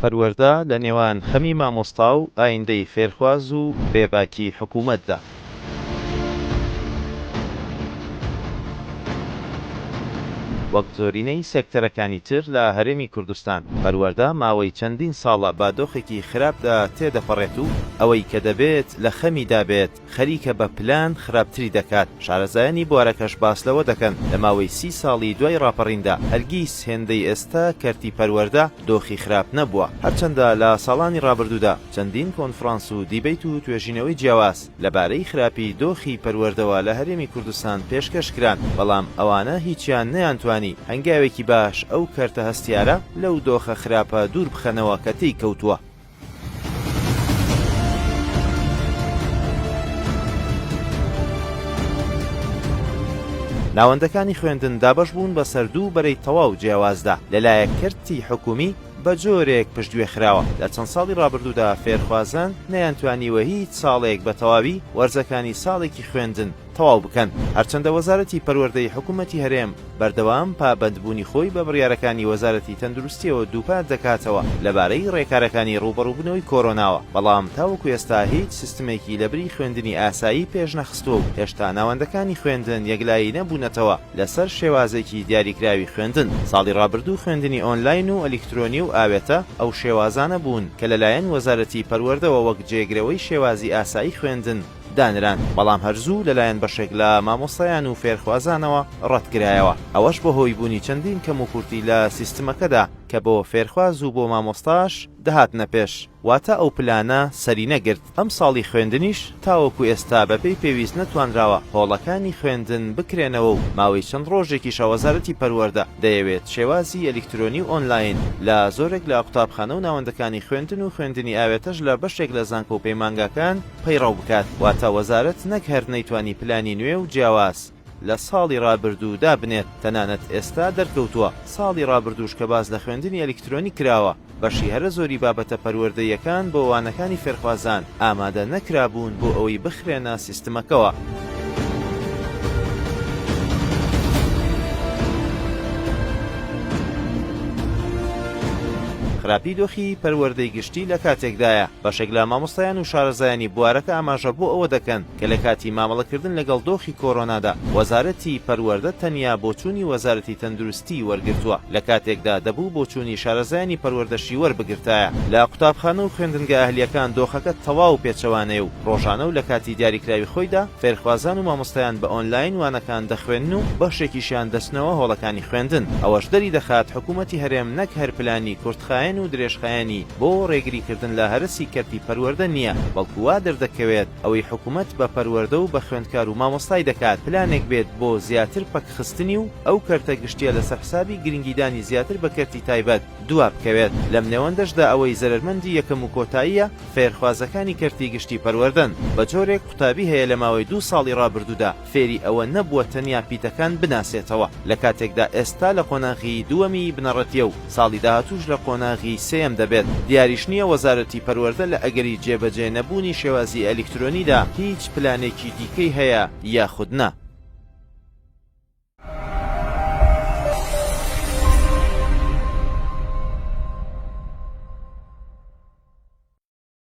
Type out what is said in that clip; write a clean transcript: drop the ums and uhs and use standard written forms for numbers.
پەروەردە لە نێوان خەمی مامۆستا و ئایندەی فێرخواز و بێباکی حکوومەتدا. وەک زۆرینەی سێکتەرەکانی تر لە هەرێمی کوردستان، پەروەردە ماوەی چەندین ساڵە بادۆخێکی خراپدا تێدەپەڕێت و ئەوەی کە دەبێت لە خەمیدا بێت خەریکە بە پلان خراپتری دەکات. شارەزایانی بوارەکەش باس لەوە دەکەن لە ماوەی 30 ساڵی دوای ڕاپەڕیندا هەرگیز هێندەی ئێستا کەرتی پەروەردە دۆخی خراپ نەبووە، هەرچەندە لە ساڵانی ڕابردوودا چەندین کۆنفرانس و دیبەیت و توێژینەوەی جیاواز لەبارەی خراپی دۆخی پەروەردەوە لە هەرێمی کوردستان پێشکەش کران، بەڵام ئەوانە هیچیان نەیانتوانی هەنگاوێکی باش ئەو کەرتە هەستیارە لەو دۆخە خراپە دوور بخەنەوە کە تێی کەوتووە. ناوەندەکانی خوێندن دابەش بوون بە سەردوو بەرەی تەواو جیاوازدا لەلایەک کەرتی حکومی بە جۆرێک پشتگوێ خراوە. لە چەند ساڵی ڕابردوودا فێرخوازان نەیانتوانیوە هیچ ساڵێک بە تەواوی وەرزەکانی ساڵێکی خوێندن تەواو بکەن، هەرچەندە وەزارەتی پەروەردەی حکوومەتی هەرێم بەردەوام پابەندبوونی خۆی بە بڕیارەکانی وەزارەتی تەندروستیەوە دووپات دەکاتەوە لەبارەی ڕێکارەکانی ڕوبەڕووبوونەوەی کۆرۆناوە، بەڵام تاوەکو ئێستا هیچ سیستمێکی لەبری خوێندنی ئاسایی پێش نەخستووە و هێشتا ناوەندەکانی خوێندن یەکلایی نەبوونەتەوە لەسەر شێوازێکی دیاریکراوی خوێندن. ساڵی ڕابردوو خوێندنی ئۆنلاین و ئەلیکترۆنی و ئاوێتە ئەو شێوازانە بوون کە لەلایەن وەزارەتی پەروەردەوە وەک جێگرەوەی شێوازی ئاسایی خوێندن دانران، بەڵام هەرزوو لەلایەن بەشێک لە مامۆستایان و فێرخوازانەوە ڕەتکرایەوە. ئەوەش بە هۆی بوونی چەندین کەم و کورتی لە سیستمەکەدا کە بۆ فێرخواز و بۆ مامۆستاش دەهاتنە پێش، واتە ئەو پلانە سەری نەگرت. ئەم ساڵی خوێندنیش تاوەکو ئێستا بەپێی پێویست نەتوانراوە هۆڵەکانی خوێندن بکرێنەوە و ماوەی چەند ڕۆژێکیش وەزارەتی پەروەردە دەیەوێت شێوازی ئەلیکترۆنی و ئۆنلاین لە زۆرێک لە قوتابخانە و ناوەندەکانی خوێندن و خوێندنی ئاوێتەش لە بەشێک لە زانکۆ و پەیمانگاکان پەیڕەو بکات، واتە وەزارەت نەک هەر نەیتوانی پلانی نوێ و جیاواز لە ساڵی ڕابردوو دابنێت، تەنانەت ئێستا دەرکەوتووە ساڵی ڕابردووش کە باز لە خوێندنی ئەلیکترۆنی کراوە، بەشی هەرە زۆری بابەتە پەروەردەیەکان بۆ وانەکانی فێرخوازان ئامادە نەکرابوون بۆ ئەوەی بخرێنە سیستمەکەوە. خراپی دۆخی پەروەردەی گشتی لە کاتێکدایە بەشێک لە مامۆستایان و شارەزایانی بوارەکە ئاماژە بۆ ئەوە دەکەن کە لە کاتی مامەڵەکردن لەگەڵ دۆخی کۆرۆنادا وەزارەتی پەروەردە تەنیا بۆچوونی وەزارەتی تەندروستی وەرگرتووە، لە کاتێکدا دەبوو بۆچوونی شارەزایانی پەروەردەشی وەربگرتایە. لە قوتابخانە و خوێندنگە ئەهلیەکان دۆخەکە تەواو پێچەوانەیە و ڕۆژانە و لە کاتی دیاریکراوی خۆیدا فێرخوازان و مامۆستایان بە ئۆنلاین وانەکان دەخوێنن و بەشێکیشیان دەستنەوە هۆڵەکانی خوێندن. ئەوەش دەری دەخات حکوومەتی هەرێم نەک هەر پلانی کورتخایەن و درێژخایەنی بۆ ڕێگریکردن لە هەرسی کەرتی پەروەردە نییە، بەڵکو وا دەردەکەوێت ئەوەی حکوومەت بە پەروەردە و بە خوێندکار و مامۆستای دەکات پلانێک بێت بۆ زیاتر پەکخستنی و ئەو کەرتە گشتیە لەسەر حسابی گرنگیدانی زیاتر بە کەرتی تایبەت دووە بکەوێت. لەم نێوەندەشدا ئەوەی زەرمەندی یەکەم و کۆتاییە فێرخوازەکانی کەرتی گشتی پەروەردەن. بە جۆرێک قوتابی هەیە لە ماوەی 2 ساڵی ڕابردوودا فێری ئەوە نەبووە تەنیا پیتەکان بناسێتەوە، لە کاتێکدا ئێستا لە قۆناغی دووەمی بنەڕەتیە و ساڵی داهاتووش لە قۆناغی سێم دەبێت. دیاریش نییە وەزارەتی پەروەردە لە ئەگەری جێبەجێ نەبوونی شێوازی ئەلیکترۆنیدا هیچ پلانێکی دیکەی هەیە یاخود نا.